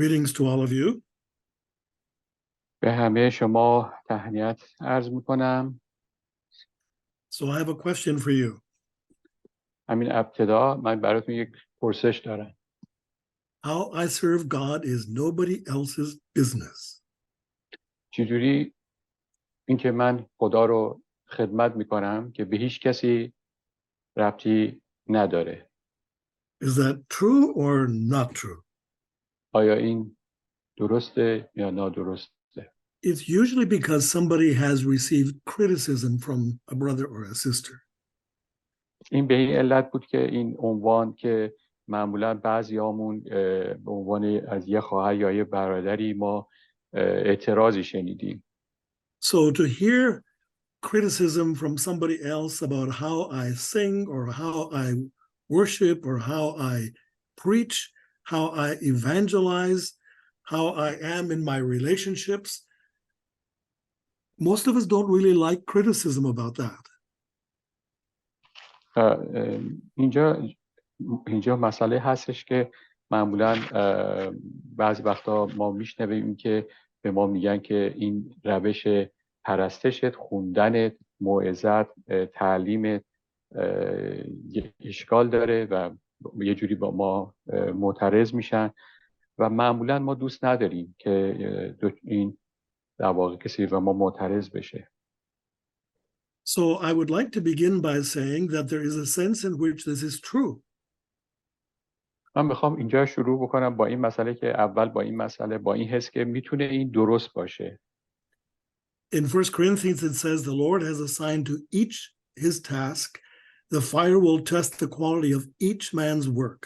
Greetings to all of you. به همه شما تهنیت عرض میکنم. So I have a question for you. همین ابتدا من براتون یک پرسش دارم. How I serve God is nobody else's business. چجوری اینکه من خدا رو خدمت میکنم که به هیچ کسی ربطی نداره. Is that true or not true? آیا این درسته یا نادرسته؟ It's usually because somebody has received criticism from a brother or a sister. این به این علت بود که این عنوان که معمولا بعضیامون به عنوان از یه خواهر یا یه برادری ما اعتراضی شنیدیم. So to hear criticism from somebody else about how I sing or how I worship or how I preach, how I evangelize, how I am in my relationships, most of us don't really like criticism about that. اینجا مسئله هستش که معمولا بعضی وقتا ما میشنویم که به ما میگن که این روش پرستشت، خوندنت، موعظت، تعلیمت اشکال داره و یه جوری با ما معترض میشن و معمولا ما دوست نداریم که این در واقع کسی و ما معترض بشه. So I would like to begin by saying that there is a sense in which this is true. من میخوام اینجا شروع بکنم با این مسئله که اول با این مسئله با این حس که میتونه این درست باشه. In 1 Corinthians it says the Lord has assigned to each his task. The fire will test the quality of each man's work.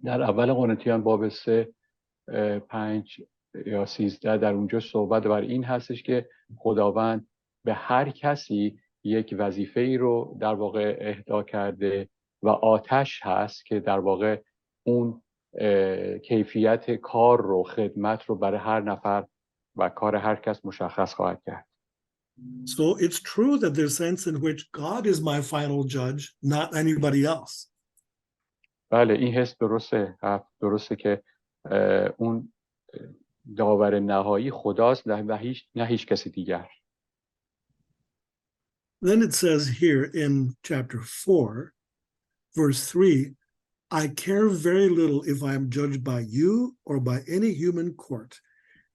در اول قرنتیان باب 3 5 یا 13 در اونجا صحبت بر این هستش که خداوند به هر کسی یک وظیفه ای رو در واقع اهدا کرده و آتش هست که در واقع اون کیفیت کار رو، خدمت رو برای هر نفر و کار هر کس مشخص خواهد کرد. So it's true that there's a sense in which God is my final judge, not anybody else. بله این حس درسته که اون داور نهایی خداست و نه هیچ کسی دیگر. Then it says here in chapter 4, verse 3, I care very little if I am judged by you or by any human court.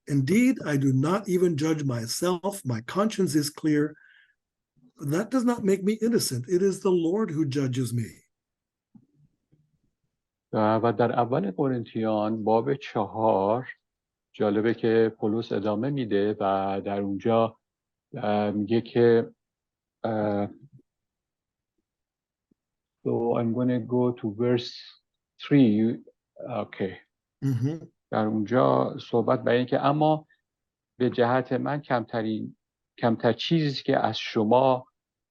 Indeed, I do not even judge myself. My conscience is clear. That does not make me innocent. It is the Lord who judges me. و در اول قرنتیان باب 4 جالبه که پولس ادامه میده و در اونجا میگه که So I'm going to go to verse 3. Okay. در اونجا صحبت بر این که اما به جهت من کمتر چیزی که از شما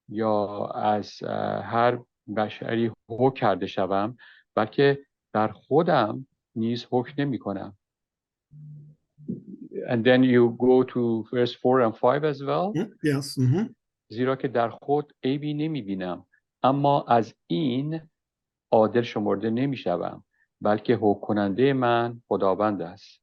یا از هر بشری حکم کرده شوم بلکه در خودم نیز حکم نمی کنم. And then you go to verse 4 and 5 as well. Yes. زیرا که در خود عیبی نمی بینم اما از این عادل شمرده نمی شوم بلکه حکم کننده من خداوند است.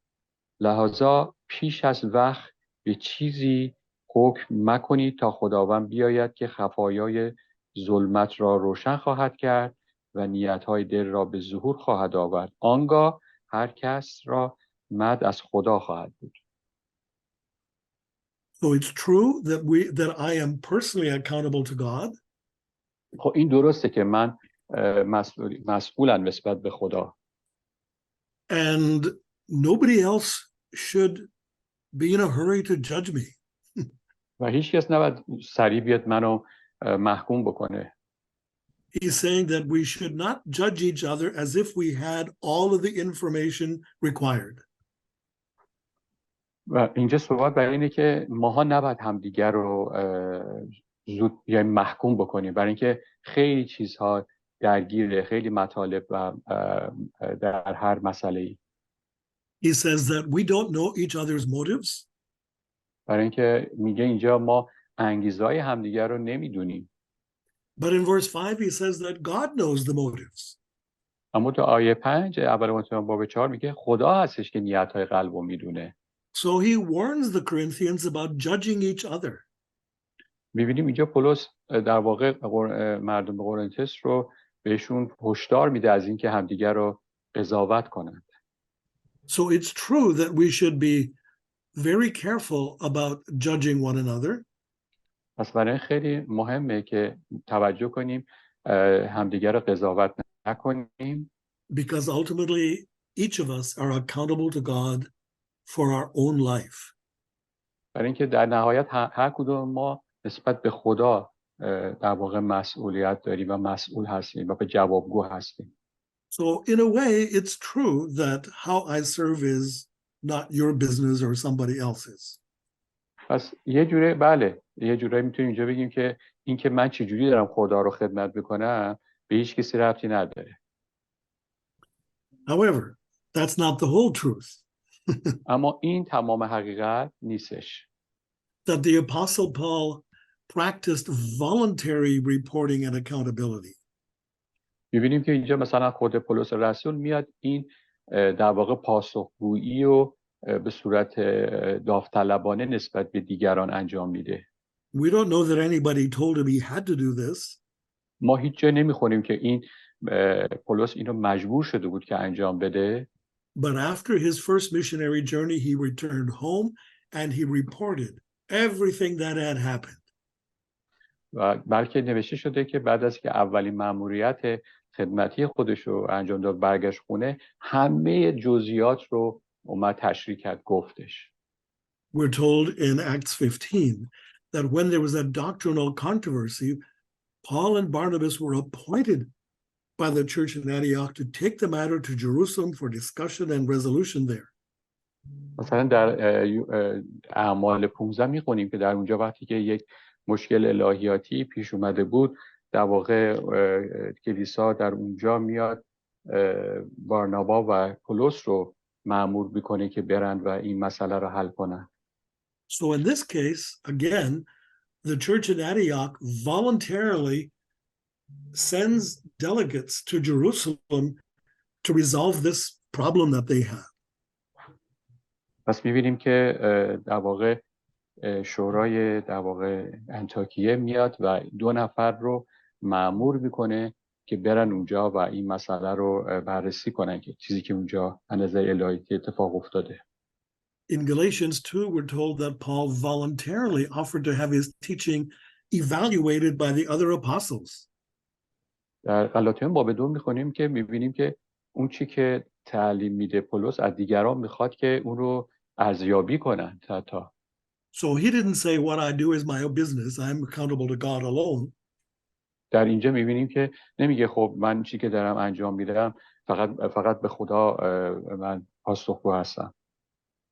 لذا پیش از وقت به چیزی حکم مکنید تا خداوند بیاید که خفایای ظلمت را روشن خواهد کرد و نیتهای دل را به ظهور خواهد آورد. آنگاه هر کس را مد از خدا خواهد بود. So it's true that I am personally accountable to God. خب این درسته که من مسئولم نسبت به خدا. And nobody else should be in a hurry to judge me. و هیچ کس نباید سریع بیاد منو محکوم بکنه. He's saying that we should not judge each other as if we had all of the information required. و اینجا صحبت برای اینه که ماها نباید همدیگر رو زود یا محکوم بکنیم برای اینکه خیلی چیزها درگیره، خیلی مطالب و در هر مسئله‌ای. He says that we don't know each other's motives. برای اینکه میگه اینجا ما انگیزهای همدیگر رو نمیدونیم. But in verse 5 he says that God knows the motives. اما تو آیه 5 اول متن باب 4 میگه خدا هستش که نیت‌های قلب رو میدونه. So he warns the Corinthians about judging each other. می‌بینیم اینجا پولس در واقع مردم قرنتس رو بهشون هشدار میده از اینکه همدیگر رو قضاوت کنند. So it's true that we should be very careful about judging one another. پس برای این خیلی مهمه که توجه کنیم همدیگر رو قضاوت نکنیم. Because ultimately, each of us are accountable to God for our own life. برای اینکه در نهایت هر کدوم ما نسبت به خدا در واقع مسئولیت داریم و مسئول هستیم و به جوابگو هستیم. So in a way, it's true that how I serve is not your business or somebody else's. پس یه جوره بله یه جوره میتونیم اینجا بگیم که اینکه من چجوری دارم خدا رو خدمت میکنم به هیچ کسی ربطی نداره. However, that's not the whole truth. اما این تمام حقیقت نیستش. That the Apostle Paul practiced voluntary reporting and accountability. می‌بینیم که اینجا مثلا خود پولس رسول میاد این در واقع پاسخگویی و به صورت داوطلبانه نسبت به دیگران انجام میده. We don't know that anybody told him he had to do this. ما هیچ جا نمیخونیم که این پولس اینو مجبور شده بود که انجام بده. But after his first missionary journey, he returned home and he reported everything that had happened. و بلکه نوشته شده که بعد از که اولین مأموریت خدمتی خودش رو انجام داد برگشت خونه همه جزئیات رو اومد تشریح کرد گفتش. We're told in Acts 15 that when there was a doctrinal controversy, Paul and Barnabas were appointed by the church in Antioch to take the matter to Jerusalem for discussion and resolution there. مثلا در اعمال 15 میخونیم که در اونجا وقتی که یک مشکل الهیاتی پیش اومده بود در واقع کلیسا در اونجا میاد بارنابا و پولس رو مأمور میکنه که برن و این مسئله رو حل کنن. So in this case, again, the church in Antioch voluntarily sends delegates to Jerusalem to resolve this problem that they have. پس می‌بینیم که در واقع شورای در واقع انطاکیه میاد و 2 نفر رو مأمور میکنه که برن اونجا و این مسئله رو بررسی کنن که چیزی که اونجا از نظر الهی اتفاق افتاده. In Galatians 2, we're told that Paul voluntarily offered to have his teaching evaluated by the other apostles. در غلاطیان باب 2 میخونیم که میبینیم که اون چی که تعلیم میده پولس از دیگران میخواد که اون رو ارزیابی کنن حتی. So he didn't say what I do is my own business. I'm accountable to God alone. در اینجا میبینیم که نمیگه خب من چی که دارم انجام میدم فقط به خدا من پاسخگو هستم.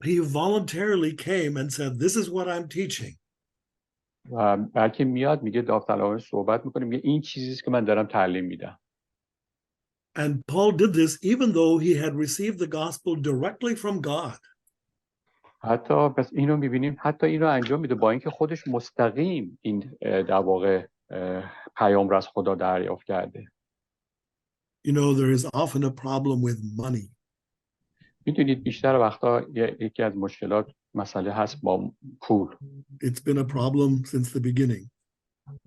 He voluntarily came and said, this is what I'm teaching. و بلکه میاد میگه داوطلبانه صحبت میکنه میگه این چیزیست که من دارم تعلیم میدم. And Paul did this even though he had received the gospel directly from God. حتی پس اینو میبینیم حتی اینو انجام میده با اینکه خودش مستقیم این در واقع پیام رو از خدا دریافت کرده. You know, there is often a problem with money. میدونید بیشتر وقتا یکی از مشکلات مسئله هست با پول. It's been a problem since the beginning.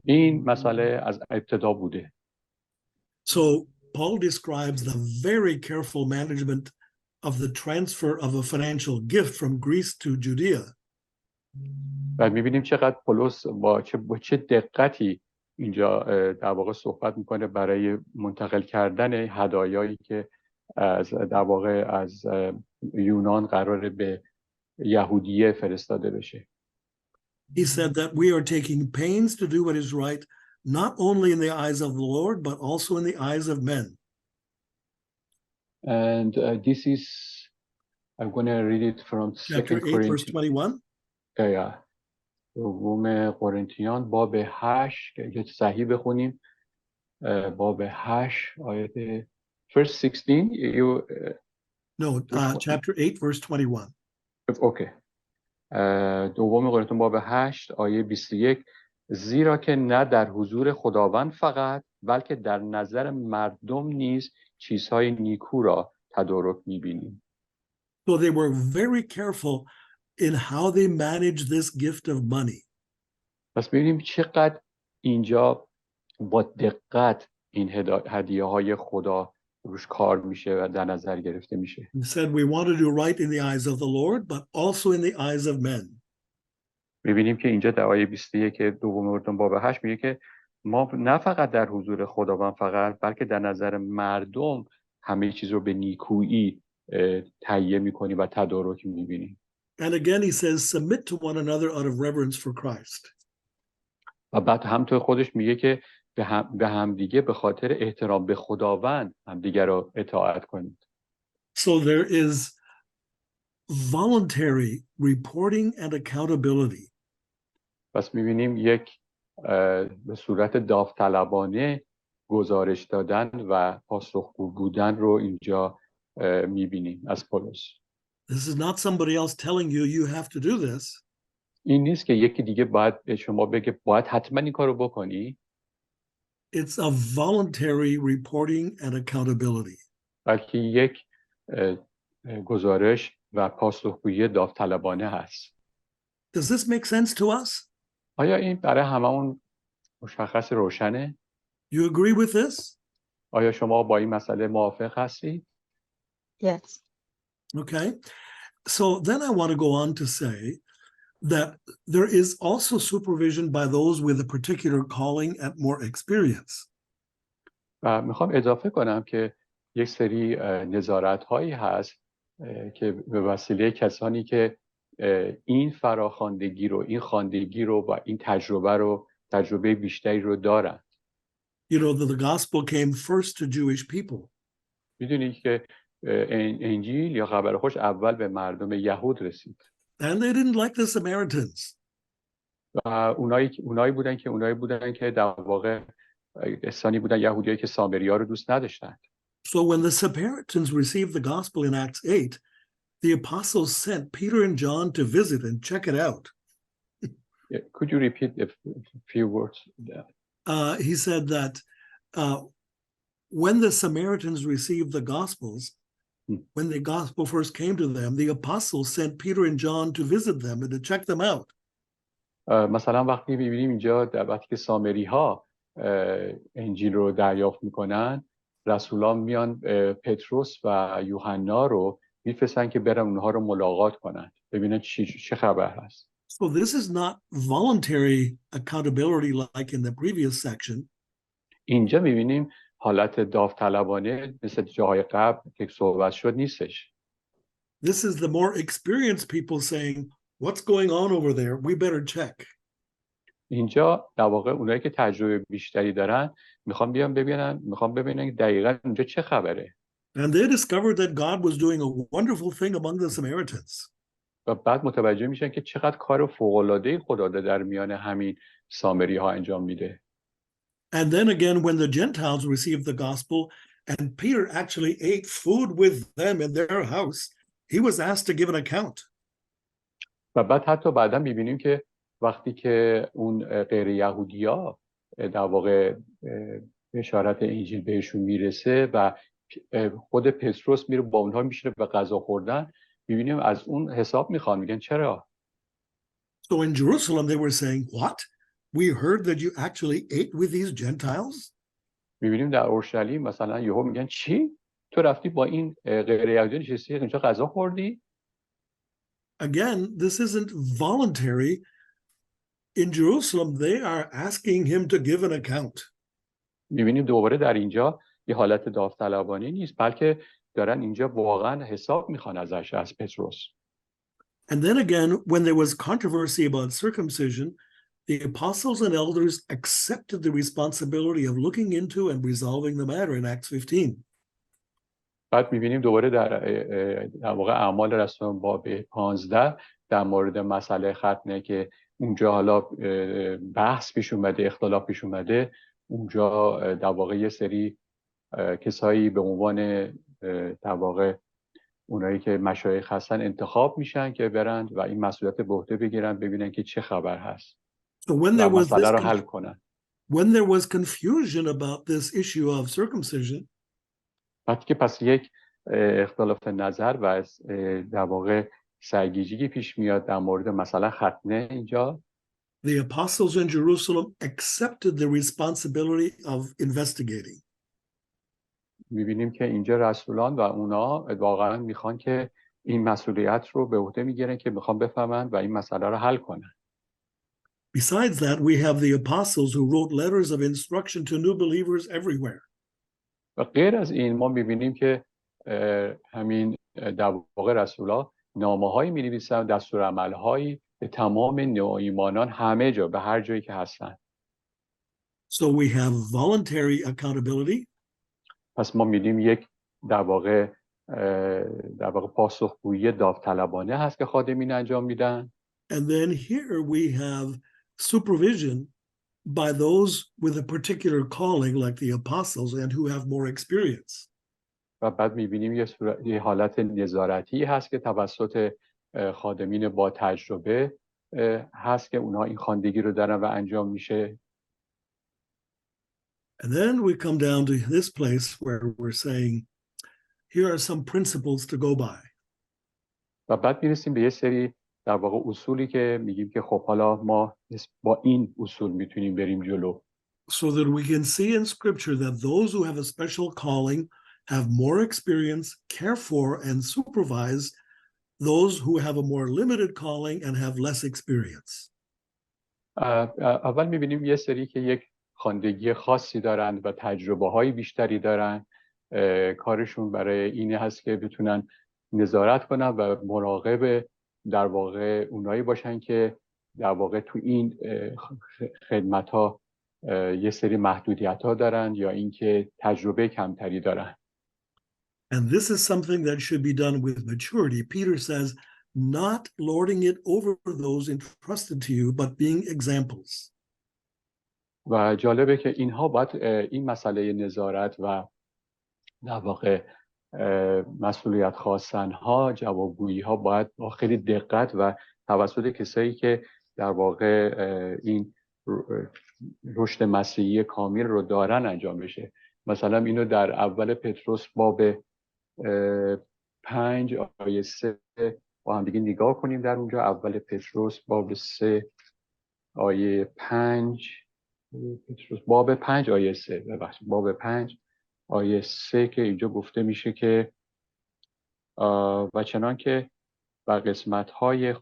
این مسئله از ابتدا بوده. So Paul describes the very careful management of the transfer of a financial gift from Greece to Judea. و میبینیم چقدر پولس با چه دقتی اینجا در واقع صحبت میکنه برای منتقل کردن هدایایی که از در واقع از یونان قراره به یهودیه فرستاده بشه. He said that we are taking pains to do what is right, not only in the eyes of the Lord, but also in the eyes of men. And this is, I'm going to read it from Chapter 8, verse 21. دوم قرنتیان باب 8 که صحیح بخونیم باب 8 آیت verse 16 you No, chapter 8, verse 21. Okay. دوم قرنتیان باب 8 آیه 21 زیرا که نه در حضور خداوند فقط بلکه در نظر مردم نیز چیزهای نیکو را تدارک میبینیم. So they were very careful in how they managed this gift of money. پس ببینیم چقدر اینجا با دقت این هدیه های خدا روش کار میشه و در نظر گرفته میشه. He said, we want to do right in the eyes of the Lord, but also in the eyes of men. میبینیم که اینجا در آیه 21 دوم اردن باب 8 میگه که ما نه فقط در حضور خداوند فقط، بلکه در نظر مردم همه چیز رو به نیکویی تهیه میکنیم و تدارک میبینیم. And again, he says, submit to one another out of reverence for Christ. و بعد همطور خودش میگه که به همدیگه به خاطر احترام به خداوند همدیگه رو اطاعت کنید. So there is voluntary reporting and accountability. پس میبینیم یک به صورت داوطلبانه گزارش دادن و پاسخگو بودن رو اینجا میبینیم از پولس. This is not somebody else telling you you have to do this. این نیست که یکی دیگه باید به شما بگه باید حتما این کارو بکنی. It's a voluntary reporting and accountability. بلکه یک گزارش و پاسخگویی داوطلبانه هست. Does this make sense to us? آیا این برای هممون مشخص روشنه؟ You agree with this? آیا شما با این مسئله موافق هستید؟ Yes. Okay. So then I want to go on to say that there is also supervision by those with a particular calling and more experience. و میخوام اضافه کنم که یک سری نظارت هایی هست که به وسیله کسانی که این فراخواندگی رو، این خواندگی رو و این تجربه بیشتری رو دارن. You know, the gospel came first to Jewish people. میدونید که انجیل یا خبر خوش اول به مردم یهود رسید. And they didn't like the Samaritans. و اونایی بودن که در واقع کسانی بودن، یهودیایی که سامریا رو دوست نداشتند. So when the Samaritans received the gospel in Acts 8, the apostles sent Peter and John to visit and check it out. Could you repeat a few words? He said that when the Samaritans received the gospels, when the gospel first came to them, the apostles sent Peter and John to visit them and to check them out. مثلا وقتی می‌بینیم اینجا در وقتی که سامری ها انجیل رو دریافت میکنن، رسولان میان پتروس و یوحنا رو میفرستن که برن اونها رو ملاقات کنن، ببینن چه خبر هست. So this is not voluntary accountability like in the previous section. اینجا می‌بینیم حالت داوطلبانه مثل جاهای قبل که صحبت شد نیستش. This is the more experienced people saying, what's going on over there? We better check. اینجا در واقع اونایی که تجربه بیشتری دارن میخوان ببینن دقیقاً اینجا چه خبره. And they discovered that God was doing a wonderful thing among the Samaritans. و بعد متوجه میشن که چقدر کار فوق‌العاده‌ای خدا در میان همین سامری ها انجام میده. And then again, when the Gentiles received the gospel and Peter actually ate food with them in their house, he was asked to give an account. و بعد حتی بعدا میبینیم که وقتی که اون غیر یهودیا در واقع بشارت انجیل بهشون میرسه و خود پتروس میره با اونها میشینه به غذا خوردن، میبینیم از اون حساب میخوان، میگن چرا؟ So in Jerusalem they were saying, what? We heard that you actually ate with these Gentiles? میبینیم در اورشلیم مثلا یهو میگن چی؟ تو رفتی با این غیر یهودی نشستی اینجا غذا خوردی؟ Again, this isn't voluntary. In Jerusalem, they are asking him to give an account. می‌بینیم دوباره در اینجا یه حالت داوطلبانه نیست، بلکه دارن اینجا واقعا حساب میخوان ازش، از پتروس. And then again, when there was controversy about circumcision, the apostles and elders accepted the responsibility of looking into and resolving the matter in Acts 15. بعد می‌بینیم دوباره در واقع اعمال رسولان باب 15 در مورد مسئله ختنه که اونجا حالا بحث پیش اومده، اختلاف پیش اومده، اونجا در واقع یه سری کسایی به عنوان در واقع اونایی که مشایخ هستن انتخاب میشن که برند و این مسئولیت به عهده بگیرن، ببینن که چه خبر هست So when there was مسئله رو حل کنن. when there was confusion about this issue of circumcision, وقتی که پس یک اختلاف نظر و در واقع سرگیجگی پیش میاد در مورد مثلا ختنه اینجا، the apostles in Jerusalem accepted the responsibility of investigating. میبینیم که اینجا رسولان و اونا واقعا میخوان که این مسئولیت رو به عهده میگیرن که میخوان بفهمن و این مسئله رو حل کنن. Besides that, we have the apostles who wrote letters of instruction to new believers everywhere. و غیر از این ما میبینیم که همین در واقع رسولا نامه‌هایی می‌نویسن، دستورالعمل‌هایی به تمام نوایمانان همه جا، به هر جایی که هستن. So we have voluntary accountability. پس ما می‌بینیم یک در واقع پاسخگویی داوطلبانه هست که خادمین انجام میدن. And then here we have supervision by those with a particular calling like the apostles and who have more experience. و بعد می‌بینیم یه حالت نظارتی هست که توسط خادمین با تجربه هست که اونها این خواندگی رو دارن و انجام میشه. And then we come down to this place where we're saying, here are some principles to go by. و بعد میرسیم به یه سری در واقع اصولی که میگیم که خب حالا ما با این اصول میتونیم بریم جلو. So that we can see in scripture that those who have a special calling have more experience, care for and supervise those who have a more limited calling and have less experience. اول میبینیم یه سری که یک خواندگی خاصی دارن و تجربه های بیشتری دارن، کارشون برای این هست که بتونن نظارت کنن و مراقب در واقع اونایی باشن که در واقع تو این خدمت ها یه سری محدودیت ها دارن یا اینکه تجربه کمتری دارن. And this is something that should be done with maturity. Peter says, not lording it over those entrusted to you, but being examples. و جالبه که اینها باید این مسئله نظارت و در واقع مسئولیت خواستن ها، جوابگویی ها باید با خیلی دقت و توسط کسایی که در واقع این رشد مسیحی کامل رو دارن انجام بشه. مثلا اینو در اول پتروس باب 5 آیه 3 با هم دیگه نگاه کنیم. در اونجا اول پتروس باب 3 آیه 5 پتروس باب 5 آیه 3 ببخشید باب 5 آیه 3 که اینجا گفته میشه که و چنان که بر قسمت‌های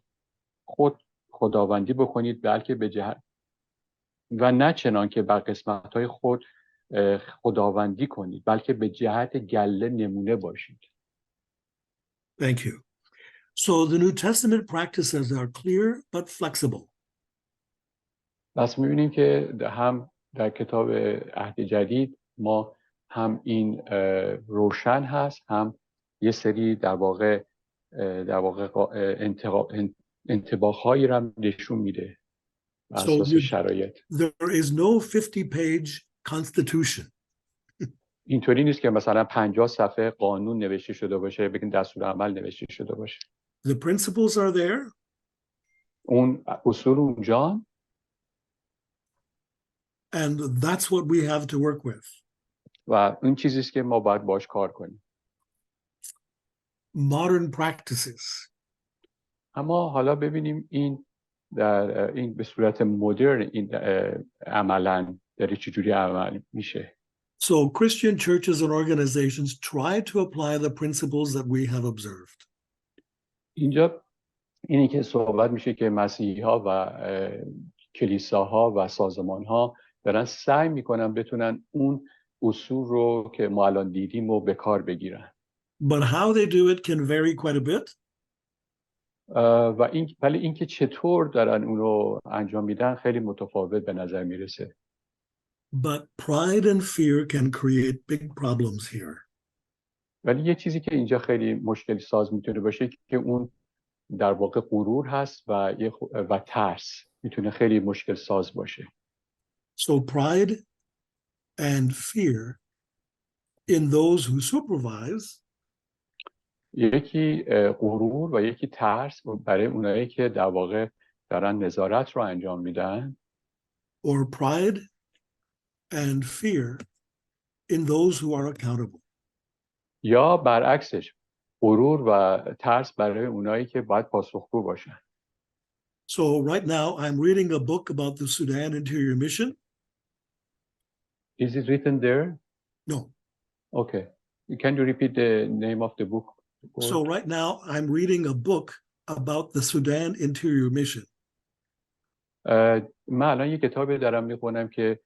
خود خداوندی بکنید بلکه به جهت و نه چنان که بر قسمت‌های خود خداوندی کنید بلکه به جهت گله نمونه باشید. Thank you. So the New Testament practices are clear but flexible. پس می‌بینیم که هم در کتاب عهد جدید ما هم این روشن هست، هم یه سری در واقع انطباق‌هایی رو نشون میده بر اساس شرایط. There is no 50-page constitution. اینطوری نیست که مثلا 50 صفحه قانون نوشته شده باشه، بگیم دستورالعمل نوشته شده باشه. The principles are there. اون اصول اونجا And that's what we have to work with. و این چیزیست که ما باید باش کار کنیم. Modern practices. اما حالا ببینیم این در این به صورت مدرن این عملاً داره چجوری عمل میشه. So Christian churches and organizations try to apply the principles that we have observed. اینجا اینی که صحبت میشه که مسیحی‌ها و کلیساها و سازمان‌ها دارن سعی میکنن بتونن اون اصول رو که ما الان دیدیم رو به کار بگیرن. But how they do it can vary quite a bit. ولی اینکه چطور دارن اون رو انجام میدن خیلی متفاوت به نظر میرسه. But pride and fear can create big problems here. ولی یه چیزی که اینجا خیلی مشکل ساز میتونه باشه که اون در واقع غرور هست و ترس میتونه خیلی مشکل ساز باشه. So pride and fear in those who supervise. یکی غرور و یکی ترس برای اونایی که در واقع دارن نظارت رو انجام میدن. Or pride and fear in those who are accountable. یا برعکسش غرور و ترس برای اونایی که باید پاسخگو باشن. So right now I'm reading a book about the Sudan Interior Mission. Is it written there? No. Okay. Can you repeat the name of the book? So right now I'm reading a book about the Sudan Interior Mission. من الان یه کتابی دارم میخونم که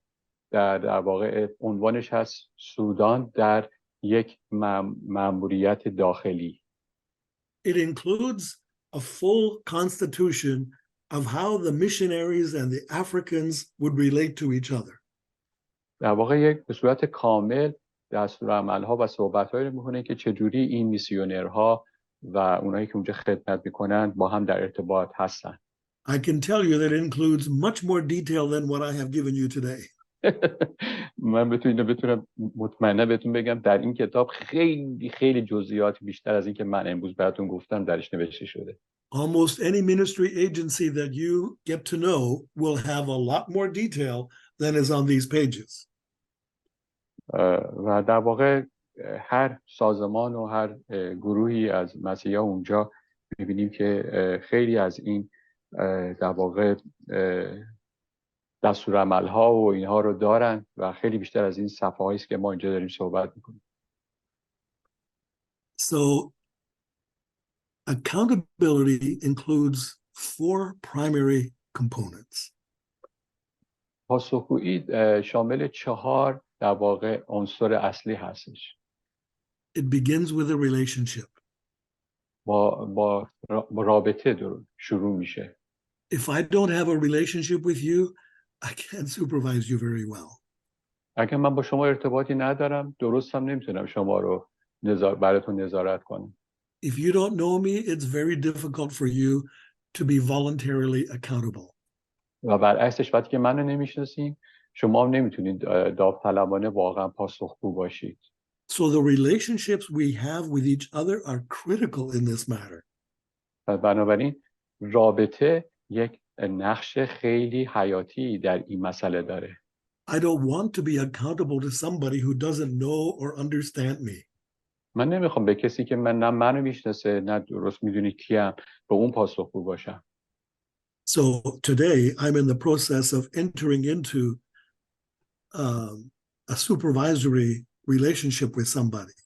در واقع عنوانش هست سودان در یک مأموریت داخلی. It includes a full constitution of how the missionaries and the Africans would relate to each other. در واقع به صورت کامل دستورالعمل‌ها و صحبت‌هایی رو می‌کنه که چجوری این میسیونرها و اونایی که اونجا خدمت می‌کنن با هم در ارتباط هستن. I can tell you that it includes much more detail than what I have given you today. من بتونم مطمئنا بهتون بگم در این کتاب خیلی جزئیات بیشتر از این که من امروز براتون گفتم درش نوشته شده. Almost any ministry agency that you get to know will have a lot more detail than is on these pages. و در واقع هر سازمان و هر گروهی از مسیحا اونجا می‌بینیم که خیلی از این در واقع دستورالعمل‌ها و اینها رو دارن و خیلی بیشتر از این صفحه‌هایی است که ما اینجا داریم صحبت می‌کنیم. So accountability includes 4 primary components. پاسخگویی شامل 4 در واقع عنصر اصلی هستش. It begins with a relationship. با رابطه شروع میشه. If I don't have a relationship with you, I can't supervise you very well. اگه من با شما ارتباطی ندارم درست هم نمیتونم شما رو براتون نظارت کنم. If you don't know me, it's very difficult for you to be voluntarily accountable. و برعکسش وقتی که منو نمیشناسین شما هم نمیتونید داوطلبانه واقعا پاسخگو باشید. So the relationships we have with each other are critical in this matter. و بنابراین رابطه یک نقش خیلی حیاتی در این مسئله داره. I don't want to be accountable to somebody who doesn't know or understand me. من نمیخوام به کسی که نه منو میشناسه نه درست میدونی کیم به اون پاسخگو باشم. So today I'm in the process of entering into a supervisory relationship with somebody.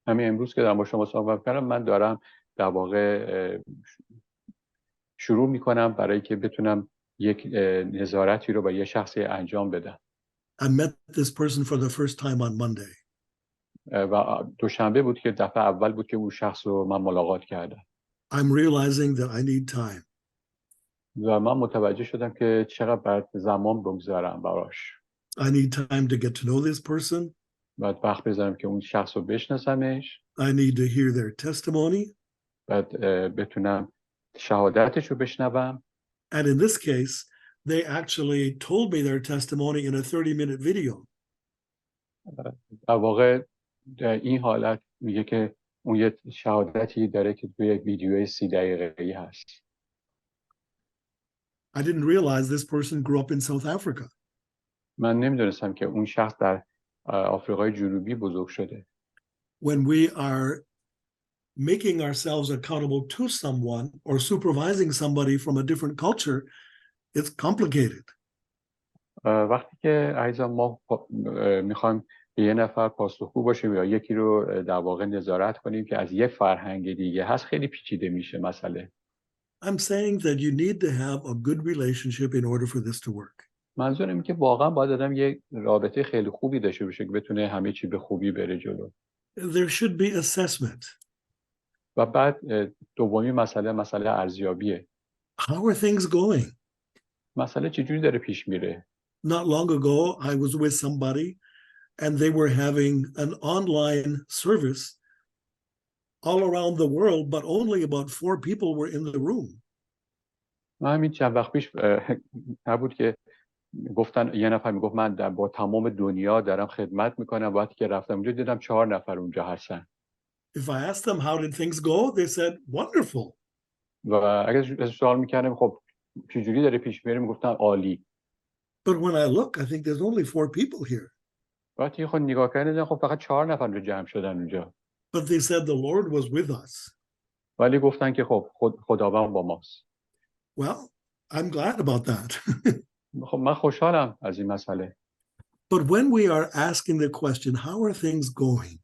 همین امروز که دارم با شما صحبت کردم من دارم در واقع شروع میکنم برای که بتونم یک نظارتی رو با یه شخصی انجام بدم. I met this person for the first time on Monday. و دوشنبه بود که دفعه اول بود که اون شخص رو من ملاقات کردم. I'm realizing that I need time. و من متوجه شدم که چقدر باید زمان بگذارم براش. I need time to get to know this person. باید وقت بذارم که اون شخص رو بشناسمش. I need to hear their testimony. باید بتونم شهادتش رو بشنوم. And in this case, they actually told me their testimony in a 30-minute video. در واقع در این حالت میگه که اون یه شهادتی داره که توی یک ویدیوی 30 دقیقه‌ای هست. I didn't realize this person grew up in South Africa. من نمیدونستم که اون شخص در آفریقای جنوبی بزرگ شده. When we are making ourselves accountable to someone or supervising somebody from a different culture, it's complicated. وقتی که عزیزان ما میخوایم به یه نفر پاسخگو باشیم یا یکی رو در واقع نظارت کنیم که از یک فرهنگ دیگه هست خیلی پیچیده میشه مسئله. I'm saying that you need to have a good relationship in order for this to work. منظورم اینه که واقعا باید آدم یک رابطه خیلی خوبی داشته باشه که بتونه همه چی به خوبی بره جلو. There should be assessment. و بعد دومی مسئله ارزیابیه. How are things going? مسئله چجوری داره پیش میره؟ Not long ago, I was with somebody and they were having an online service all around the world, but only about 4 people were in the room. من همین چند وقت پیش نبود که گفتن یه نفر میگفت من با تمام دنیا دارم خدمت میکنم وقتی که رفتم اونجا دیدم 4 نفر اونجا هستن. If I asked them how did things go, they said wonderful. و اگر سوال میکردم خب چجوری داره پیش میره میگفتن عالی. But when I look, I think there's only 4 people here. وقتی خود نگاه کردن خب فقط 4 نفر رو جمع شدن اونجا. But they said the Lord was with us. ولی گفتن که خب خداوند با ماست. Well, I'm glad about that. خب من خوشحالم از این مسئله. But when we are asking the question, how are things going?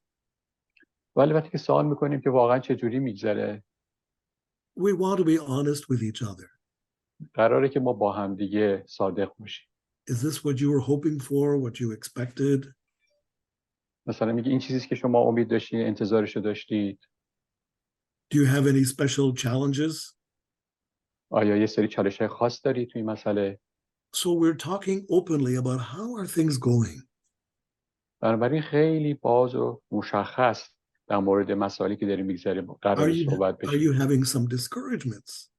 ولی وقتی که سوال میکنیم که واقعا چجوری میگذره، We want to be honest with each other. قراره که ما با هم دیگه صادق باشیم. Is this what you were hoping for, what you expected? مثلا میگه این چیزیست که شما امید داشتید، انتظارشو داشتید. Do you have any special challenges? آیا یه سری چالش‌های خاص دارید توی این مسئله؟ So we're talking openly about how are things going. بنابراین خیلی باز و مشخص در مورد مسائلی که داریم میگذره قرار صحبت Are بشه. you having some discouragements?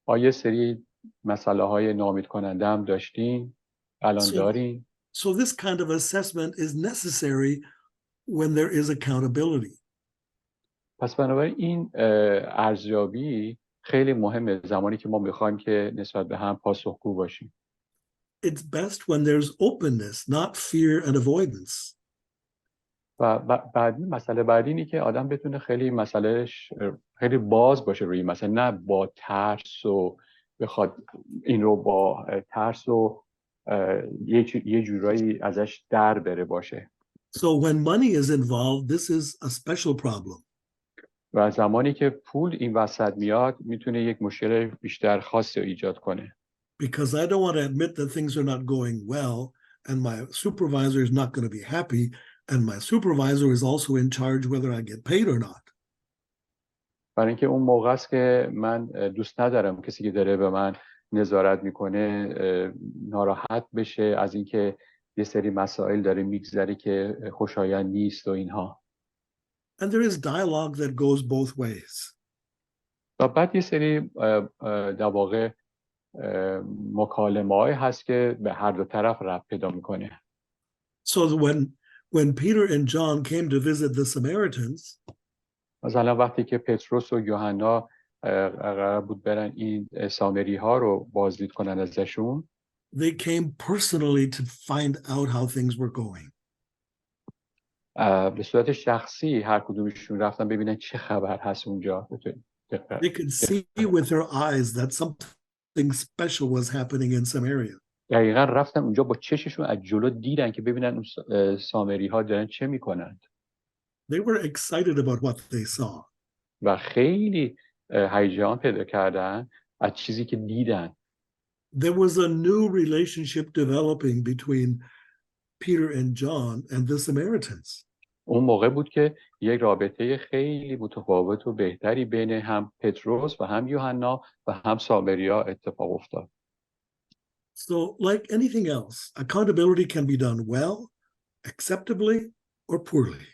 آیا سری مسئله های ناامید کننده هم داشتین؟ الان دارین؟ So this kind of assessment is necessary when there is accountability. پس بنابراین این ارزیابی خیلی مهمه زمانی که ما میخوایم که نسبت به هم پاسخگو باشیم. It's best when there's openness, not fear and avoidance. و بعدی مسئله بعدی اینه که آدم بتونه خیلی مسئلهش خیلی باز باشه روی مسئله، نه با ترس و بخواد این رو با ترس و یه جورایی ازش در بره باشه. So when money is involved, this is a special problem. و زمانی که پول این وسط میاد میتونه یک مشکل بیشتر خاصی رو ایجاد کنه. Because I don't want to admit that things are not going well and my supervisor is not going to be happy and my supervisor is also in charge whether I get paid or not. برای اینکه اون موقع است که من دوست ندارم کسی که داره به من نظارت میکنه ناراحت بشه از اینکه یه سری مسائل داره میگذره که خوشایند نیست و اینها. And there is dialogue that goes both ways. و بعد یه سری در واقع مکالمه‌ای هست که به هر دو طرف ربط پیدا میکنه. So when Peter and John came to visit the Samaritans, مثلا وقتی که پتروس و یوحنا قرار بود برن این سامری ها رو بازدید کنن ازشون، they came personally to find out how things were going. به صورت شخصی هر کدومشون رفتن ببینن چه خبر هست اونجا. They could see with their eyes that something special was happening in Samaria. دقیقا رفتن اونجا با چششون از جلو دیدن که ببینن اون سامری ها دارن چه میکنن. They were excited about what they saw. و خیلی هیجان پیدا کردن از چیزی که دیدن. There was a new relationship developing between Peter and John and the Samaritans. اون موقع بود که یک رابطه خیلی متفاوت و بهتری بین هم پتروس و هم یوحنا و هم سامریا اتفاق افتاد. So like anything else, accountability can be done well, acceptably, or poorly.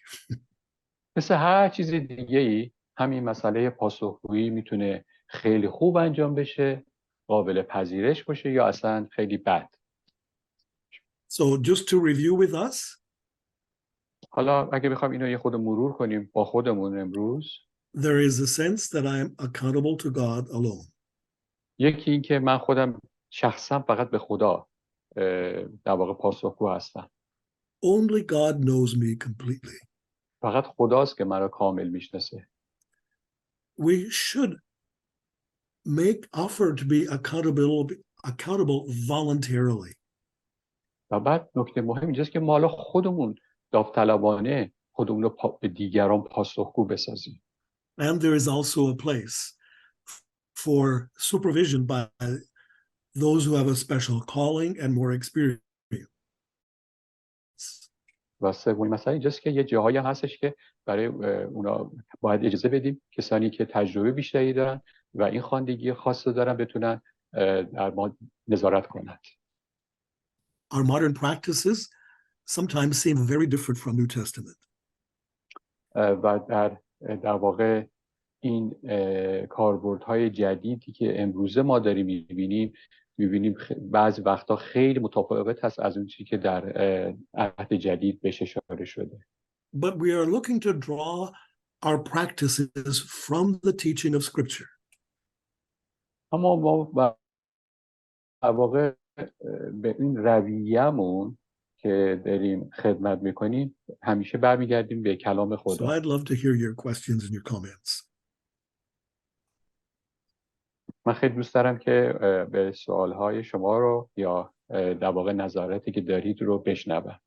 مثل هر چیز دیگه‌ای همین مسئله پاسخگویی میتونه خیلی خوب انجام بشه، قابل پذیرش باشه یا اصلا خیلی بد. So just to review with us, حالا اگه بخوام اینو یه خود مرور کنیم با خودمون امروز، there is a sense that I am accountable to God alone. یکی این که من خودم شخصا فقط به خدا در واقع پاسخگو هستم. Only God knows me completely. فقط خداست که من رو کامل میشناسه. We should make offer to be accountable voluntarily. و بعد نکته مهم اینجاست که ما حالا خودمون داوطلبانه خودمون رو به دیگران پاسخگو بسازیم. And there is also a place for supervision by those who have a special calling and more experience. و سومین مسئله اینجاست که یه جاهایی هستش که برای اونا باید اجازه بدیم کسانی که تجربه بیشتری دارن و این خواندگی خاص رو دارن بتونن در ما نظارت کنند. Our modern practices sometimes seem very different from New Testament. و در واقع این کاربردهای جدیدی که امروزه ما داریم می‌بینیم بعضی وقتا خیلی متفاوت هست از اون چیزی که در عهد جدید بهش اشاره شده. But we are looking to draw our practices from the teaching of Scripture. اما ما در واقع به این رویه‌مون که که داریم خدمت میکنیم همیشه برمیگردیم به کلام So خدا. I'd love to hear your questions and your comments. من خیلی دوست دارم که به سوالهای شما رو یا در واقع نظراتی که دارید رو بشنوم.